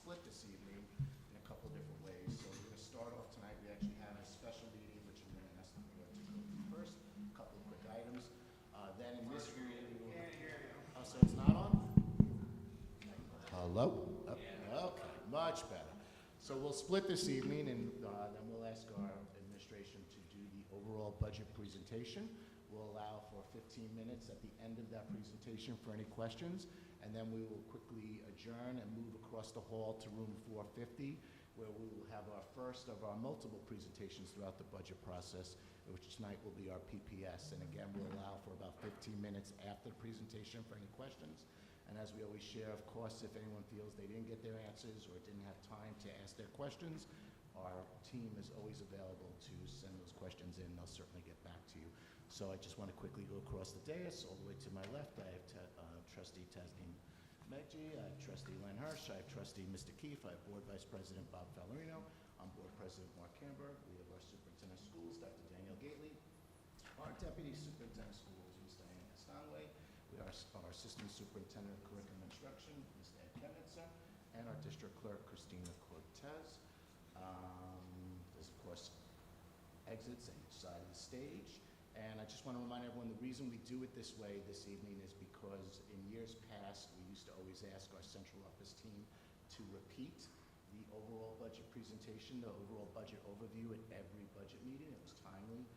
split this evening in a couple of different ways. So we're going to start off tonight. We actually have a special meeting, which I'm going to ask the board to go through first. A couple of quick items. Then in this room, we will... Oh, so it's not on? Hello? Oh, okay, much better. So we'll split this evening, and then we'll ask our administration to do the overall budget presentation. We'll allow for 15 minutes at the end of that presentation for any questions, and then we will quickly adjourn and move across the hall to room 450, where we will have our first of our multiple presentations throughout the budget process, which tonight will be our PPS. And again, we'll allow for about 15 minutes after the presentation for any questions. And as we always share, of course, if anyone feels they didn't get their answers or didn't have time to ask their questions, our team is always available to send those questions in. They'll certainly get back to you. So I just want to quickly go across the dais. All the way to my left, I have Trustee Tasneem Megji, I have Trustee Len Hirsch, I have Trustee Mr. Keefe, I have Board Vice President Bob Fallerino, I'm Board President Mark Hamburg, we have our Superintendent of Schools, Dr. Daniel Gately, our Deputy Superintendent of Schools, Ms. Diana Stanway, we have our Assistant Superintendent of Curriculum Instruction, Mr. Ed Kemnitzer, and our District Clerk, Christina Cortez. There's, of course, exits on each side of the stage. And I just want to remind everyone the reason we do it this way this evening is because in years past, we used to always ask our central office team to repeat the overall budget presentation, the overall budget overview at every budget meeting. It was timely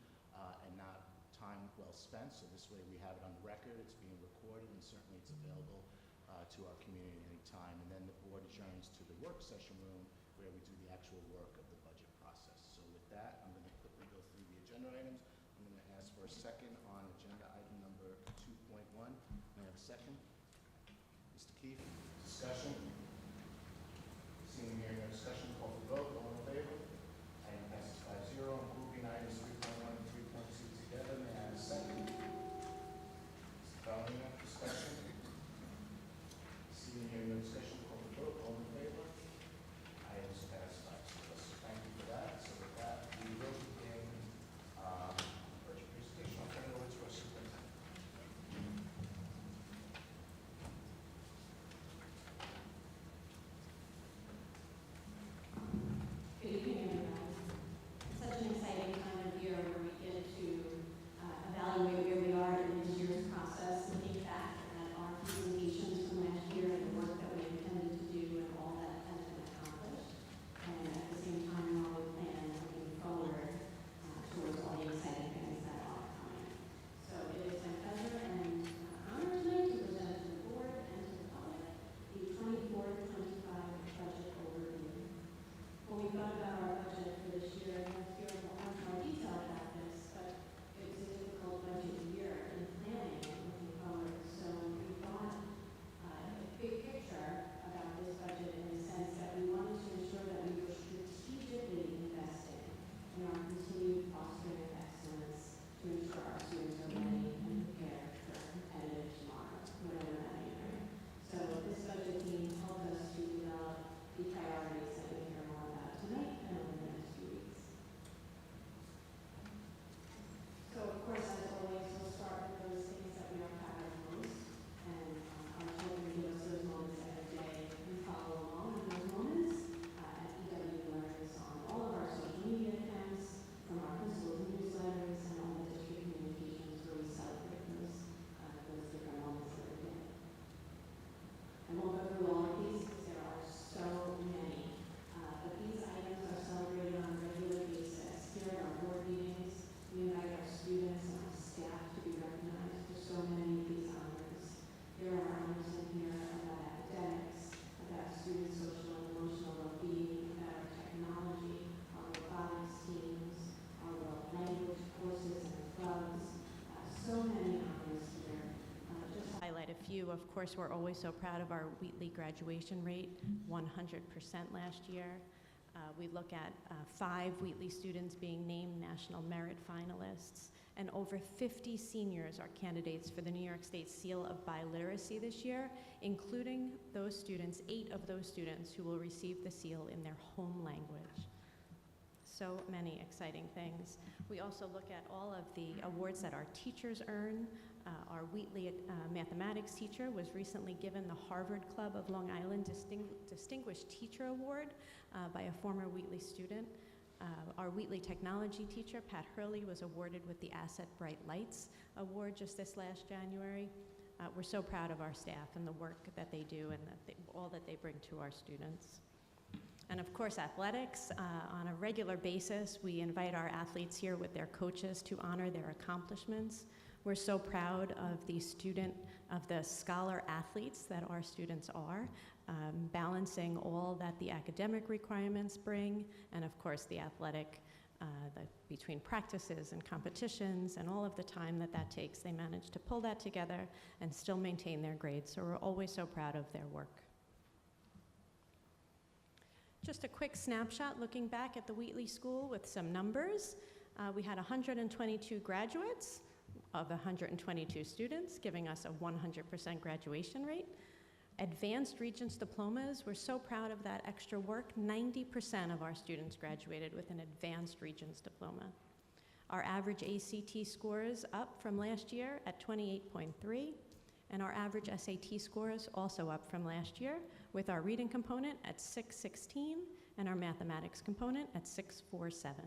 and not time well spent, so this way we have it on the record, it's being recorded, and certainly it's available to our community at any time. And then the board adjourns to the work session room where we do the actual work of the budget process. So with that, I'm going to quickly go through the agenda items. I'm going to ask for a second on agenda item number 2.1. May I have a second? Mr. Keefe, discussion? Seeing here no discussion, call for vote. All in favor? Item passes 5-0. I'm grouping items 3.1 and 3.2 together. May I have a second? Mr. Fallerino, discussion? Seeing here no discussion, call for vote. All in favor? Items pass 5-0. So thank you for that. So with that, we will begin budget presentation. I'll turn it over to our superintendent. Good evening, everyone. Such an exciting time of year where we get to evaluate where we are in this year's process, looking back at our presentations from last year and the work that we intended to do and all that has been accomplished. And at the same time, while we plan looking forward towards all the exciting things that are coming. So it is my pleasure and honor tonight to present to the board and to the public the 24-25 budget overview. When we thought about our budget for this year, let's hear much more detail about this, but it's a difficult budget year in planning and looking forward. So we thought a big picture about this budget in the sense that we wanted to ensure that we were strategically investing in our continued fostering of excellence to ensure our students are ready and prepared for a competitive tomorrow, whatever that may bring. So this budget team helped us to develop the priorities that we hear more about tonight and over the next few weeks. So of course, as always, we'll start with those things that we are proud of most, and our children give us those moments every day. We follow along in those moments at EW Learns on all of our social media accounts, from our principals' newsletters, and all the district communications where we celebrate those different moments every day. I won't go through all of these because there are so many, but these items are celebrated on a regular basis. Here at our board meetings, we invite our students and our staff to be recognized for so many of these honors. There are honors in here about academics, about student social and emotional well-being, about our technology, our robotics teams, our world language courses and clubs. So many honors here. Just to highlight a few, of course, we're always so proud of our Wheatley graduation rate, 100% last year. We look at 5 Wheatley students being named National Merit Finalists, and over 50 seniors are candidates for the New York State Seal of Biliteracy this year, including those students, 8 of those students who will receive the seal in their home language. So many exciting things. We also look at all of the awards that our teachers earn. Our Wheatley mathematics teacher was recently given the Harvard Club of Long Island Distinguished Teacher Award by a former Wheatley student. Our Wheatley technology teacher, Pat Hurley, was awarded with the Asset Bright Lights Award just this last January. We're so proud of our staff and the work that they do and all that they bring to our students. And of course, athletics. On a regular basis, we invite our athletes here with their coaches to honor their accomplishments. We're so proud of the scholar athletes that our students are, balancing all that the academic requirements bring, and of course the athletic, between practices and competitions and all of the time that takes, they manage to pull that together and still maintain their grades. So we're always so proud of their work. Just a quick snapshot looking back at the Wheatley School with some numbers. We had 122 graduates of 122 students, giving us a 100% graduation rate. Advanced Regents diplomas, we're so proud of that extra work. 90% of our students graduated with an Advanced Regents diploma. Our average ACT scores up from last year at 28.3, and our average SAT scores also up from last year, with our reading component at 616 and our mathematics component at 647.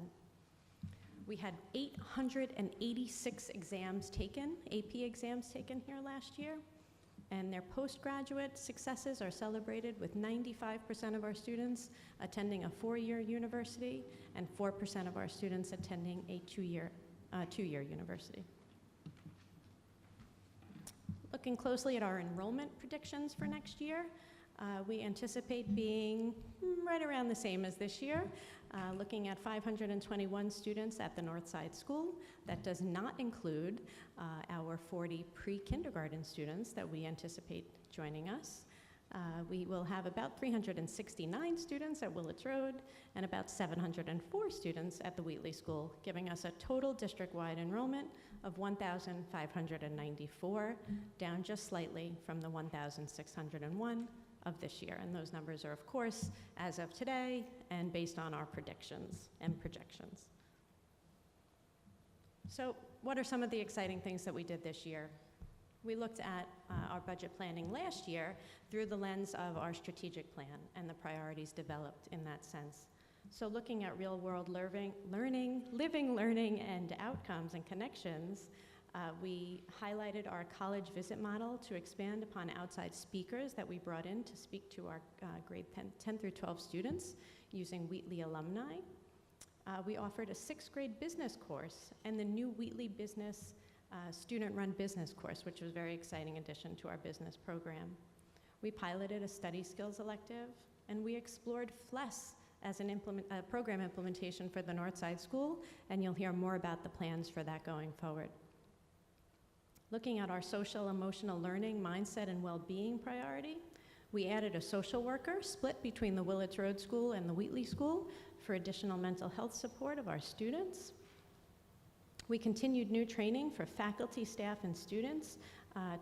We had 886 exams taken, AP exams taken here last year, and their postgraduate successes are celebrated with 95% of our students attending a 4-year university and 4% of our students attending a two-year university. Looking closely at our enrollment predictions for next year, we anticipate being right around the same as this year, looking at 521 students at the Northside School. That does not include our 40 pre-kindergarten students that we anticipate joining us. We will have about 369 students at Willits Road and about 704 students at the Wheatley School, giving us a total district-wide enrollment of 1,594, down just slightly from the 1,601 of this year. And those numbers are, of course, as of today and based on our predictions and projections. So what are some of the exciting things that we did this year? We looked at our budget planning last year through the lens of our strategic plan and the priorities developed in that sense. So looking at real-world living, learning, and outcomes and connections, we highlighted our college visit model to expand upon outside speakers that we brought in to speak to our grade 10 through 12 students using Wheatley alumni. We offered a 6th grade business course and the new Wheatley Business student-run business course, which was a very exciting addition to our business program. We piloted a study skills elective, and we explored FLES as a program implementation for the Northside School, and you'll hear more about the plans for that going forward. Looking at our social emotional learning, mindset, and well-being priority, we added a social worker split between the Willits Road School and the Wheatley School for additional mental health support of our students. We continued new training for faculty, staff, and students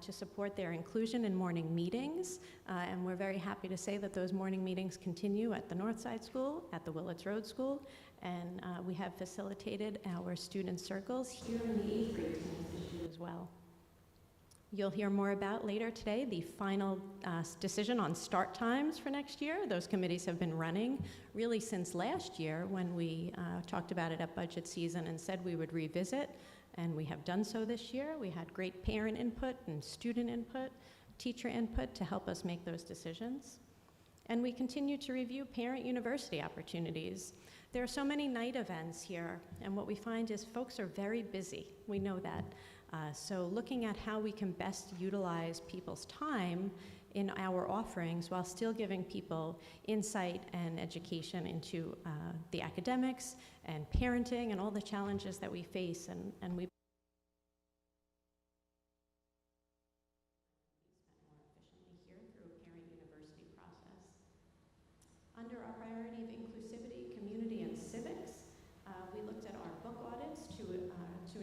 to support their inclusion in morning meetings, and we're very happy to say that those morning meetings continue at the Northside School, at the Willits Road School, and we have facilitated our student circles here in the 8th grade as well. You'll hear more about later today the final decision on start times for next year. Those committees have been running really since last year when we talked about it at budget season and said we would revisit, and we have done so this year. We had great parent input and student input, teacher input to help us make those decisions. And we continue to review parent university opportunities. There are so many night events here, and what we find is folks are very busy. We know that. So looking at how we can best utilize people's time in our offerings while still giving people insight and education into the academics and parenting and all the challenges that we face, and we spend more efficiently here through a parent university process. Under our priority of inclusivity, community, and civics, we looked at our book audits to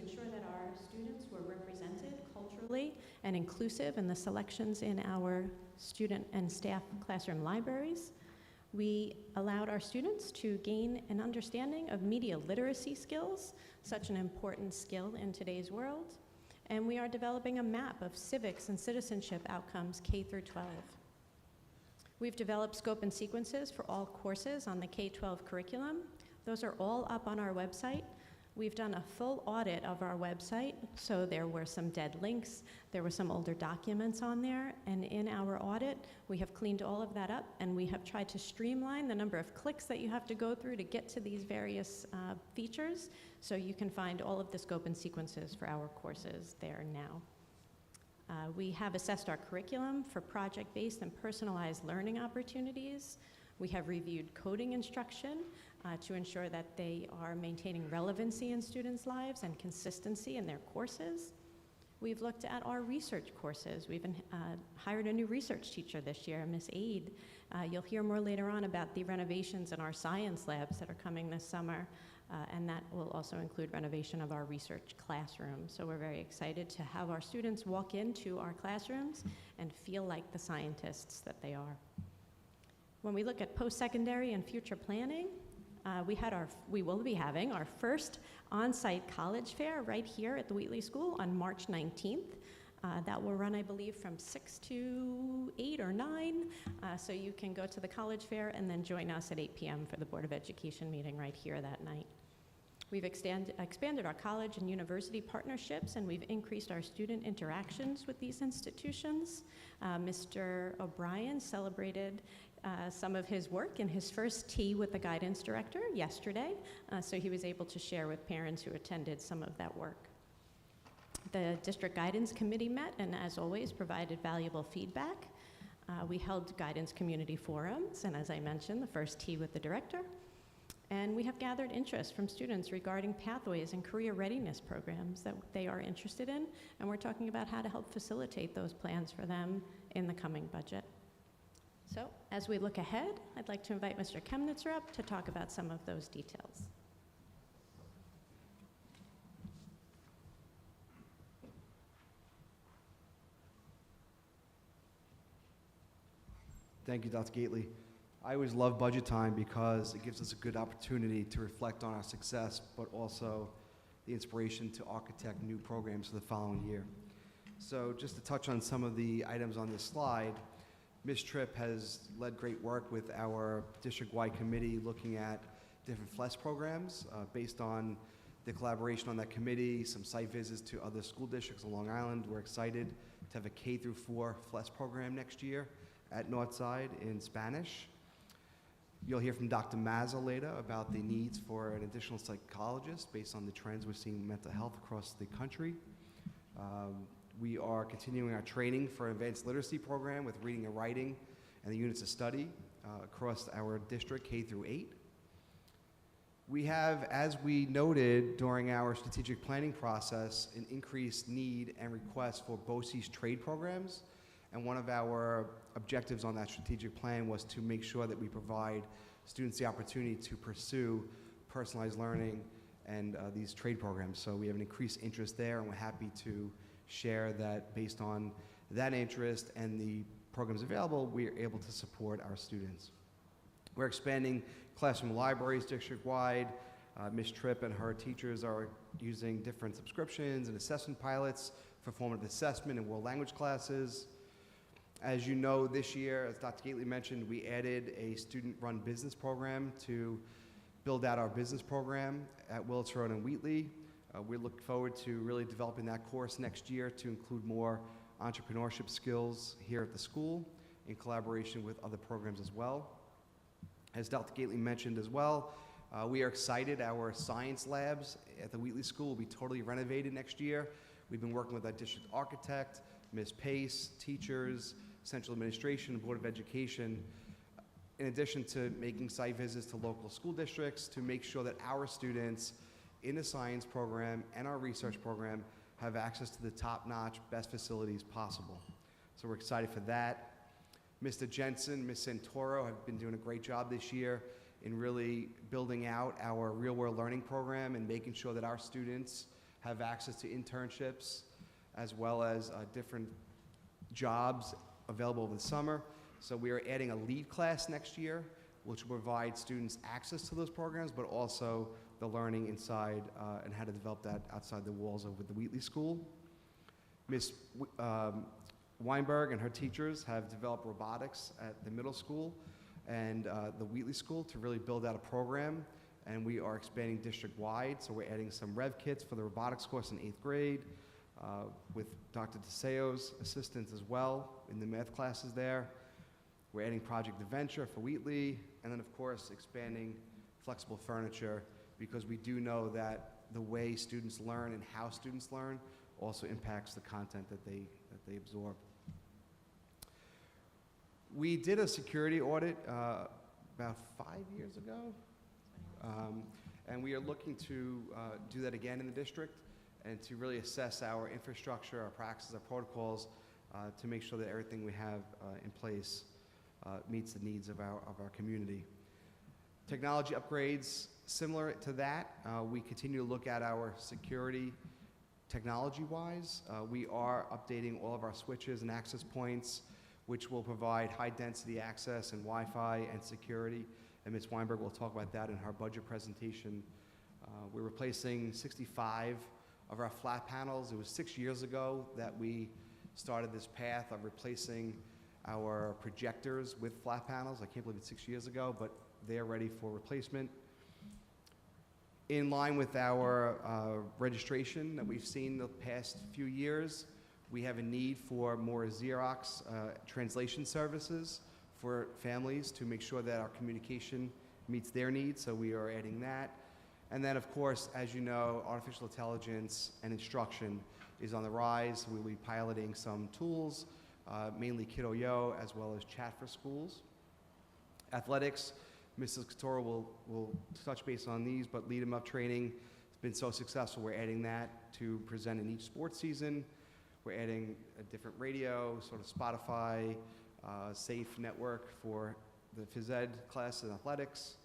ensure that our students were represented culturally and inclusive in the selections in our student and staff classroom libraries. We allowed our students to gain an understanding of media literacy skills, such an important skill in today's world. And we are developing a map of civics and citizenship outcomes K through 12. We've developed scope and sequences for all courses on the K-12 curriculum. Those are all up on our website. We've done a full audit of our website, so there were some dead links, there were some older documents on there, and in our audit, we have cleaned all of that up, and we have tried to streamline the number of clicks that you have to go through to get to these various features, so you can find all of the scope and sequences for our courses there now. We have assessed our curriculum for project-based and personalized learning opportunities. We have reviewed coding instruction to ensure that they are maintaining relevancy in students' lives and consistency in their courses. We've looked at our research courses. We've hired a new research teacher this year, Miss Aid. You'll hear more later on about the renovations in our science labs that are coming this summer, and that will also include renovation of our research classroom. So we're very excited to have our students walk into our classrooms and feel like the scientists that they are. When we look at post-secondary and future planning, we will be having our first on-site college fair right here at the Wheatley School on March 19th. That will run, I believe, from 6 to 8 or 9. So you can go to the college fair and then join us at 8 p.m. for the Board of Education meeting right here that night. We've expanded our college and university partnerships, and we've increased our student interactions with these institutions. Mr. O'Brien celebrated some of his work in his first tea with the guidance director yesterday, so he was able to share with parents who attended some of that work. The district guidance committee met and, as always, provided valuable feedback. We held guidance community forums, and as I mentioned, the first tea with the director. And we have gathered interest from students regarding pathways and career readiness programs that they are interested in, and we're talking about how to help facilitate those plans for them in the coming budget. So, as we look ahead, I'd like to invite Mr. Chemnitzer up to talk about some of those details. Thank you, Dr. Gately. I always love budget time because it gives us a good opportunity to reflect on our success, but also the inspiration to architect new programs for the following year. So just to touch on some of the items on this slide, Ms. Tripp has led great work with our district-wide committee looking at different FLES programs based on the collaboration on that committee, some site visits to other school districts on Long Island. We're excited to have a K through 4 FLES program next year at Northside in Spanish. You'll hear from Dr. Mazza later about the needs for an additional psychologist based on the trends we're seeing in mental health across the country. We are continuing our training for an advanced literacy program with reading and writing and the units of study across our district K through 8. We have, as we noted during our strategic planning process, an increased need and request for BOCES trade programs. And one of our objectives on that strategic plan was to make sure that we provide students the opportunity to pursue personalized learning and these trade programs. So we have an increased interest there, and we're happy to share that based on that interest and the programs available, we are able to support our students. We're expanding classroom libraries district-wide. Ms. Tripp and her teachers are using different subscriptions and assessment pilots for formative assessment and world language classes. As you know, this year, as Dr. Gately mentioned, we added a student-run business program to build out our business program at Willits Road and Wheatley. We look forward to really developing that course next year to include more entrepreneurship skills here at the school in collaboration with other programs as well. As Dr. Gately mentioned as well, we are excited our science labs at the Wheatley School will be totally renovated next year. We've been working with our district architect, Ms. Pace, teachers, central administration, Board of Education, in addition to making site visits to local school districts to make sure that our students in the science program and our research program have access to the top-notch, best facilities possible. So we're excited for that. Mr. Jensen, Ms. Santoro have been doing a great job this year in really building out our real-world learning program and making sure that our students have access to internships as well as different jobs available over the summer. So we are adding a lead class next year, which will provide students access to those programs, but also the learning inside and how to develop that outside the walls of the Wheatley School. Ms. Weinberg and her teachers have developed robotics at the middle school and the Wheatley School to really build out a program, and we are expanding district-wide, so we're adding some rev kits for the robotics course in 8th grade with Dr. DeSeo's assistance as well in the math classes there. We're adding Project Adventure for Wheatley, and then, of course, expanding flexible furniture, because we do know that the way students learn and how students learn also impacts the content that they absorb. We did a security audit about 5 years ago, and we are looking to do that again in the district and to really assess our infrastructure, our practices, our protocols, to make sure that everything we have in place meets the needs of our community. Technology upgrades, similar to that, we continue to look at our security technology-wise. We are updating all of our switches and access points, which will provide high-density access and Wi-Fi and security, and Ms. Weinberg will talk about that in her budget presentation. We're replacing 65 of our flat panels. It was 6 years ago that we started this path of replacing our projectors with flat panels. I can't believe it's 6 years ago, but they're ready for replacement. In line with our registration that we've seen the past few years, we have a need for more Xerox translation services for families to make sure that our communication meets their needs, so we are adding that. And then, of course, as you know, artificial intelligence and instruction is on the rise. We'll be piloting some tools, mainly Kiddo as well as Chat for Schools. Athletics, Mrs. Couture will touch base on these, but Lead 'em Up training has been so successful, we're adding that to present in each sports season. We're adding a different radio, sort of Spotify, safe network for the phys ed class and athletics.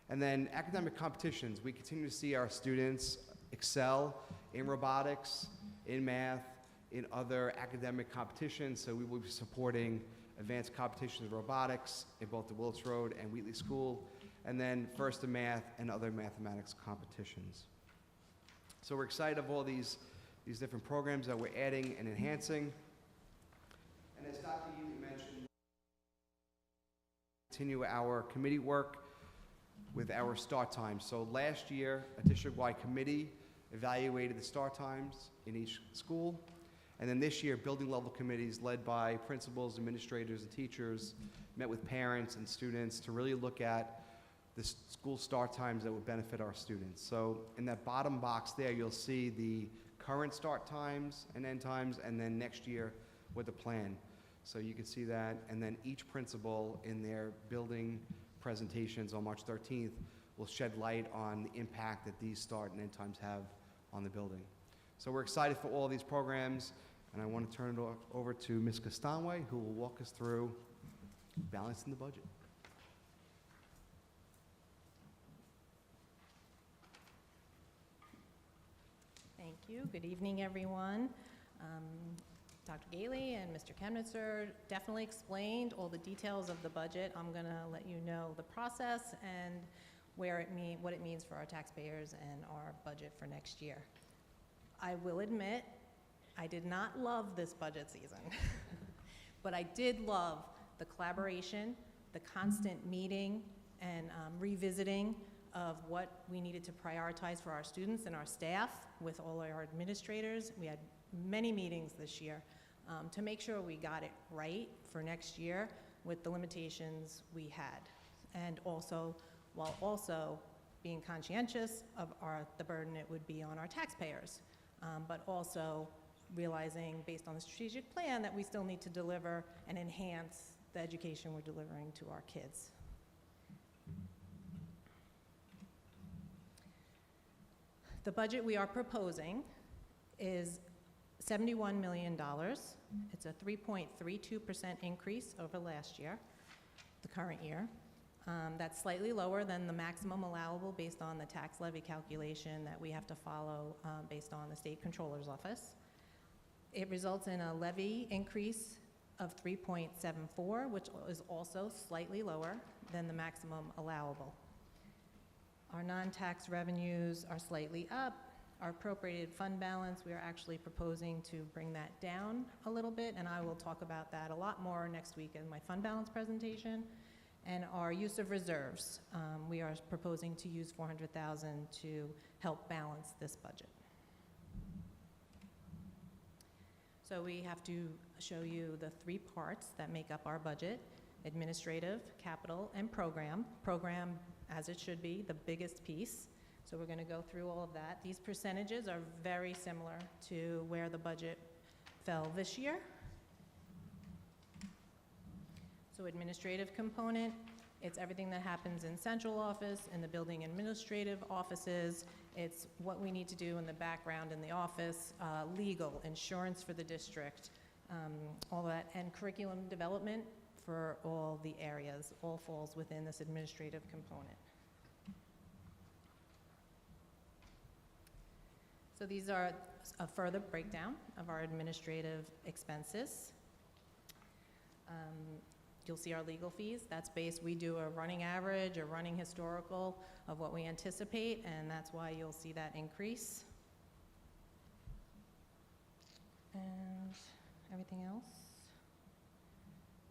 And then academic competitions. We continue to see our students excel in robotics, in math, in other academic competitions, so we will be supporting advanced competitions in robotics in both the Willis Road and Wheatley School, and then First in Math and other mathematics competitions. So we're excited of all these different programs that we're adding and enhancing. And as Dr. Ely mentioned, continue our committee work with our start times. So last year, a district-wide committee evaluated the start times in each school. And then this year, building level committees led by principals, administrators, and teachers met with parents and students to really look at the school start times that would benefit our students. So in that bottom box there, you'll see the current start times and end times, and then next year with the plan. So you can see that, and then each principal in their building presentations on March 13th will shed light on the impact that these start and end times have on the building. So we're excited for all these programs, and I want to turn it over to Ms. Castanway, who will walk us through balancing the budget. Thank you. Good evening, everyone. Dr. Gailey and Mr. Chemnitzer definitely explained all the details of the budget. I'm going to let you know the process and what it means for our taxpayers and our budget for next year. I will admit, I did not love this budget season, but I did love the collaboration, the constant meeting and revisiting of what we needed to prioritize for our students and our staff with all our administrators. We had many meetings this year to make sure we got it right for next year with the limitations we had, and also while also being conscientious of the burden it would be on our taxpayers, but also realizing based on the strategic plan that we still need to deliver and enhance the education we're delivering to our kids. The budget we are proposing is $71 million. It's a 3.32% increase over last year, the current year. That's slightly lower than the maximum allowable based on the tax levy calculation that we have to follow based on the State Controller's Office. It results in a levy increase of 3.74, which is also slightly lower than the maximum allowable. Our non-tax revenues are slightly up. Our appropriated fund balance, we are actually proposing to bring that down a little bit, and I will talk about that a lot more next week in my fund balance presentation. And our use of reserves, we are proposing to use $400,000 to help balance this budget. So we have to show you the three parts that make up our budget: administrative, capital, and program. Program, as it should be, the biggest piece. So we're going to go through all of that. These percentages are very similar to where the budget fell this year. So administrative component, it's everything that happens in central office, in the building administrative offices. It's what we need to do in the background in the office, legal, insurance for the district, all that, and curriculum development for all the areas, all falls within this administrative component. So these are a further breakdown of our administrative expenses. You'll see our legal fees. That's based, we do a running average, a running historical of what we anticipate, and that's why you'll see that increase. And everything else.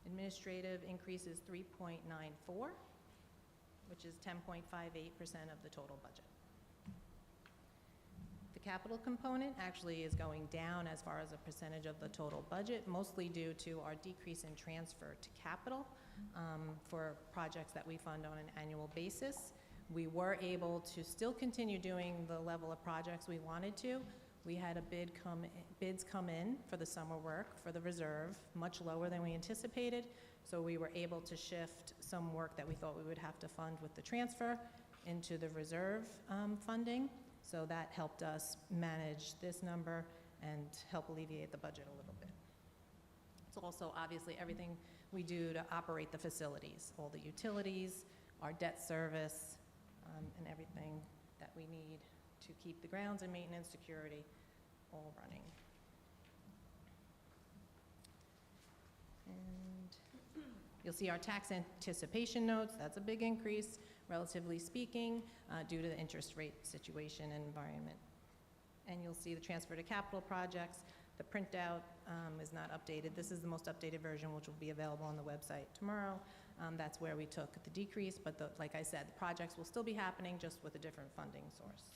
Administrative increases 3.94, which is 10.58% of the total budget. The capital component actually is going down as far as a percentage of the total budget, mostly due to our decrease in transfer to capital for projects that we fund on an annual basis. We were able to still continue doing the level of projects we wanted to. We had bids come in for the summer work for the reserve, much lower than we anticipated, so we were able to shift some work that we thought we would have to fund with the transfer into the reserve funding. So that helped us manage this number and help alleviate the budget a little bit. It's also obviously everything we do to operate the facilities, all the utilities, our debt service, and everything that we need to keep the grounds and maintenance security all running. And you'll see our tax anticipation notes. That's a big increase, relatively speaking, due to the interest rate situation and environment. And you'll see the transfer to capital projects. The printout is not updated. This is the most updated version, which will be available on the website tomorrow. That's where we took the decrease, but like I said, the projects will still be happening, just with a different funding source.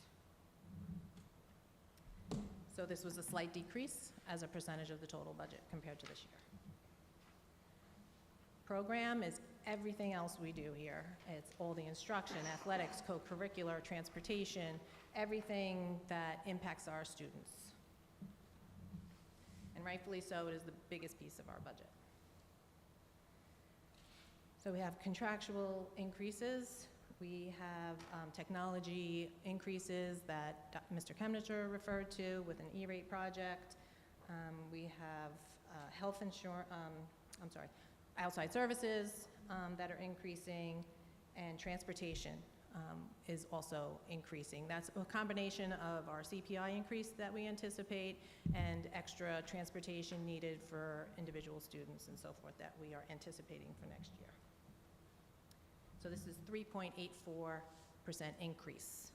So this was a slight decrease as a percentage of the total budget compared to this year. Program is everything else we do here. It's all the instruction, athletics, co-curricular, transportation, everything that impacts our students. And rightfully so, it is the biggest piece of our budget. So we have contractual increases. We have technology increases that Mr. Chemnitzer referred to with an E-rate project. We have health insurance, outside services that are increasing, and transportation is also increasing. That's a combination of our CPI increase that we anticipate and extra transportation needed for individual students and so forth that we are anticipating for next year. So this is 3.84% increase.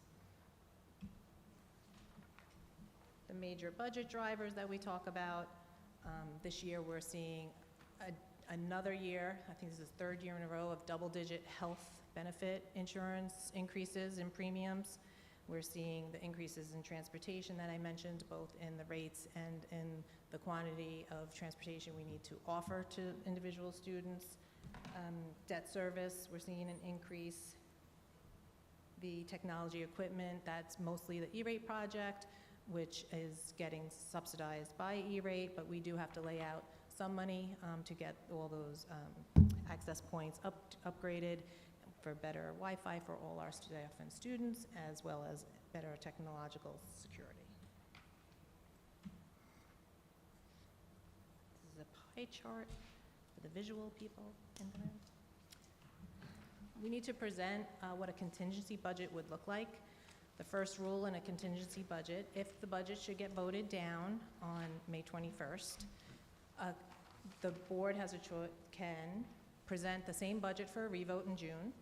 The major budget drivers that we talk about, this year we're seeing another year, I think this is the third year in a row, of double-digit health benefit insurance increases in premiums. We're seeing the increases in transportation that I mentioned, both in the rates and in the quantity of transportation we need to offer to individual students. Debt service, we're seeing an increase. The technology equipment, that's mostly the E-rate project, which is getting subsidized by E-rate, but we do have to lay out some money to get all those access points upgraded for better Wi-Fi for all our staff and students, as well as better technological security. This is a pie chart for the visual people in the room. We need to present what a contingency budget would look like. The first rule in a contingency budget, if the budget should get voted down on May 21st, the board has a choice, can present the same budget for a revote in June,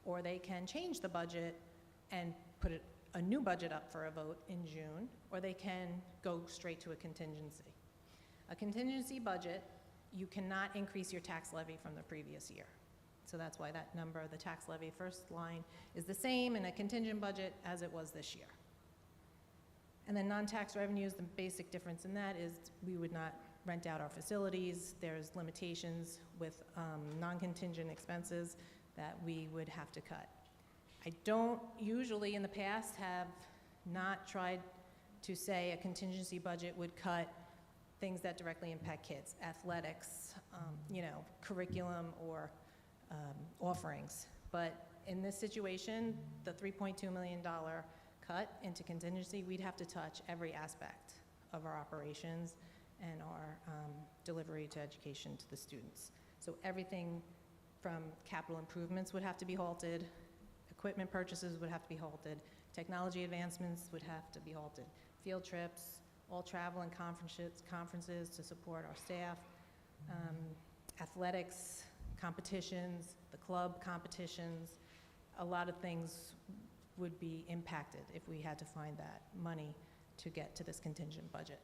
or they can change the budget and put it a new budget up for a vote in June, or they can go straight to a contingency. A contingency budget, you cannot increase your tax levy from the previous year. So that's why that number, the tax levy first line, is the same in a contingent budget as it was this year. And then non-tax revenues, the basic difference in that is we would not rent out our facilities. There's limitations with non-contingent expenses that we would have to cut. I don't usually in the past have not tried to say a contingency budget would cut things that directly impact kids, athletics, curriculum or offerings. But in this situation, the $3.2 million cut into contingency, we'd have to touch every aspect of our operations and our delivery to education to the students. So everything from capital improvements would have to be halted, equipment purchases would have to be halted, technology advancements would have to be halted, field trips, all travel and conferences to support our staff, athletics, competitions, the club competitions, a lot of things would be impacted if we had to find that money to get to this contingent budget.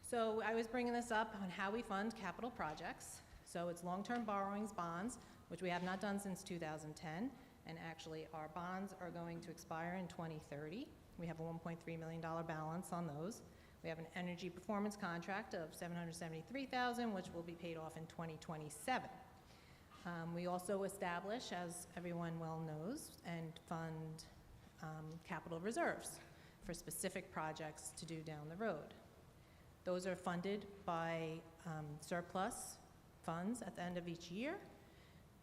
So I was bringing this up on how we fund capital projects. So it's long-term borrowings, bonds, which we have not done since 2010, and actually our bonds are going to expire in 2030. We have a $1.3 million balance on those. We have an energy performance contract of $773,000, which will be paid off in 2027. We also establish, as everyone well knows, and fund capital reserves for specific projects to do down the road. Those are funded by surplus funds at the end of each year.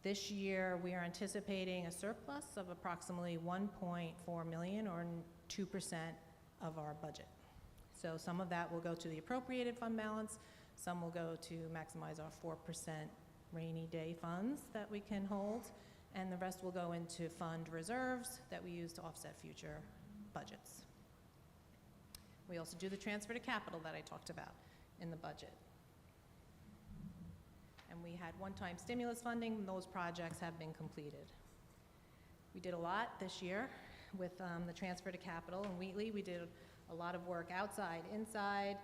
This year, we are anticipating a surplus of approximately $1.4 million, or 2% of our budget. So some of that will go to the appropriated fund balance, some will go to maximize our 4% rainy day funds that we can hold, and the rest will go into fund reserves that we use to offset future budgets. We also do the transfer to capital that I talked about in the budget. And we had one-time stimulus funding, and those projects have been completed. We did a lot this year with the transfer to capital. In Wheatley, we did a lot of work outside, inside.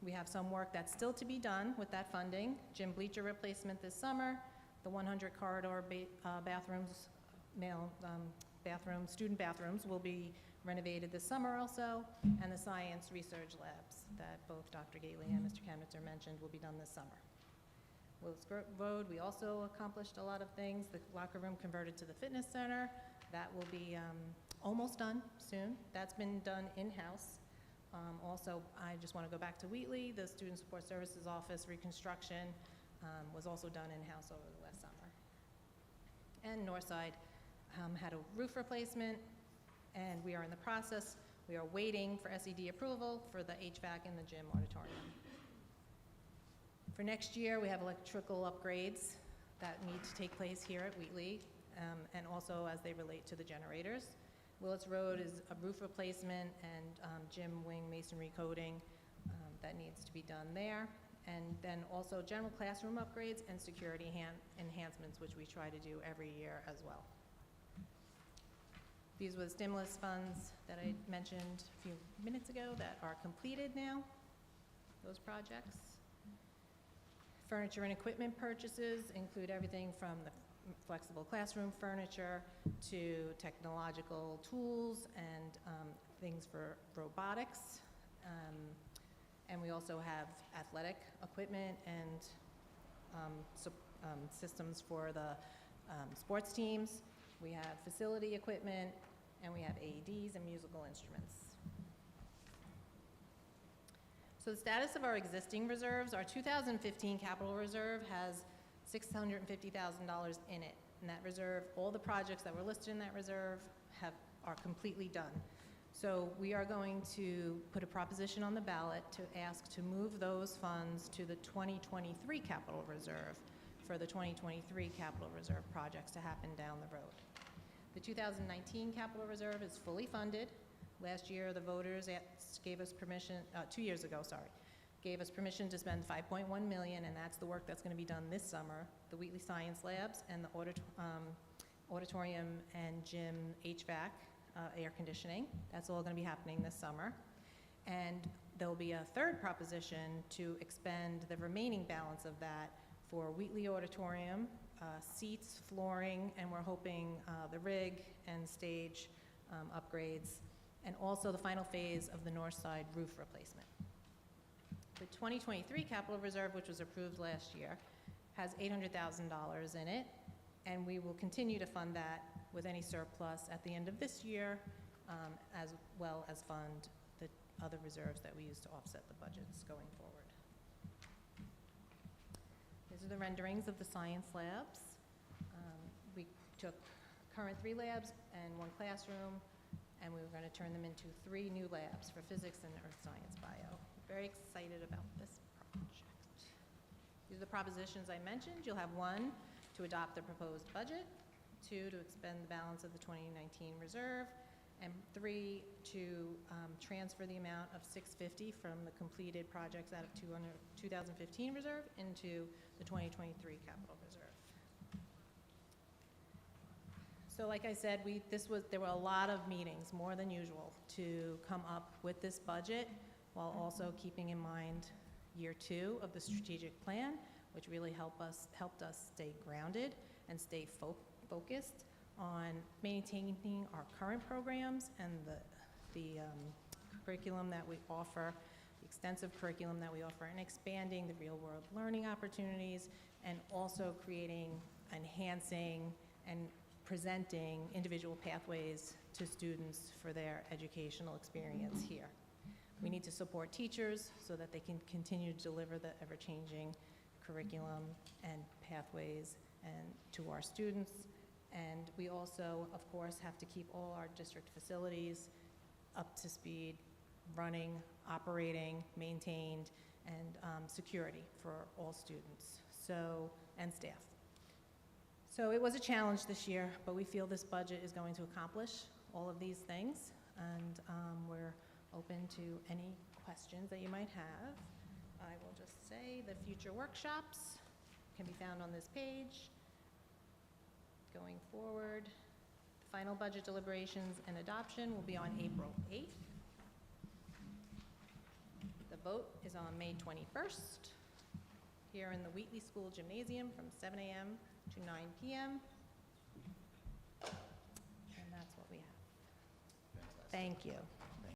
We have some work that's still to be done with that funding. Gym bleacher replacement this summer, the 100 corridor bathrooms, student bathrooms will be renovated this summer also, and the science research labs that both Dr. Gately and Mr. Chemnitzer mentioned will be done this summer. Willis Road, we also accomplished a lot of things. The locker room converted to the fitness center. That will be almost done soon. That's been done in-house. Also, I just want to go back to Wheatley. The Student Support Services Office reconstruction was also done in-house over the last summer. And Northside had a roof replacement, and we are in the process. We are waiting for SED approval for the HVAC in the gym auditorium. For next year, we have electrical upgrades that need to take place here at Wheatley, and also as they relate to the generators. Willits Road is a roof replacement and gym wing masonry coating that needs to be done there. And then also general classroom upgrades and security enhancements, which we try to do every year as well. These were the stimulus funds that I mentioned a few minutes ago that are completed now, those projects. Furniture and equipment purchases include everything from the flexible classroom furniture to technological tools and things for robotics. And we also have athletic equipment and systems for the sports teams. We have facility equipment, and we have AEDs and musical instruments. So the status of our existing reserves, our 2015 capital reserve has $650,000 in it. And that reserve, all the projects that were listed in that reserve are completely done. So we are going to put a proposition on the ballot to ask to move those funds to the 2023 capital reserve for the 2023 capital reserve projects to happen down the road. The 2019 capital reserve is fully funded. Last year, the voters gave us permission, 2 years ago, sorry, gave us permission to spend $5.1 million, and that's the work that's going to be done this summer, the Wheatley Science Labs and the auditorium and gym HVAC, air conditioning. That's all going to be happening this summer. And there'll be a third proposition to expend the remaining balance of that for Wheatley Auditorium, seats, flooring, and we're hoping the rig and stage upgrades, and also the final phase of the north side roof replacement. The 2023 capital reserve, which was approved last year, has $800,000 in it, and we will continue to fund that with any surplus at the end of this year, as well as fund the other reserves that we use to offset the budgets going forward. These are the renderings of the science labs. We took current 3 labs and 1 classroom, and we were going to turn them into 3 new labs for physics and earth science bio. Very excited about this project. These are the propositions I mentioned. You'll have 1, to adopt the proposed budget, 2, to expend the balance of the 2019 reserve, and 3, to transfer the amount of $650 from the completed projects out of 2015 reserve into the 2023 capital reserve. So like I said, there were a lot of meetings, more than usual, to come up with this budget while also keeping in mind year 2 of the strategic plan, which really helped us stay grounded and stay focused on maintaining our current programs and the curriculum that we offer, the extensive curriculum that we offer, and expanding the real-world learning opportunities, and also creating, enhancing, and presenting individual pathways to students for their educational experience here. We need to support teachers so that they can continue to deliver the ever-changing curriculum and pathways and to our students. And we also, of course, have to keep all our district facilities up to speed, running, operating, maintained, and security for all students and staff. So it was a challenge this year, but we feel this budget is going to accomplish all of these things, and we're open to any questions that you might have. I will just say the future workshops can be found on this page. Going forward, the final budget deliberations and adoption will be on April 8th. The vote is on May 21st here in the Wheatley School Gymnasium from 7 a.m. to 9 p.m. And that's what we have. Fantastic. Thank you.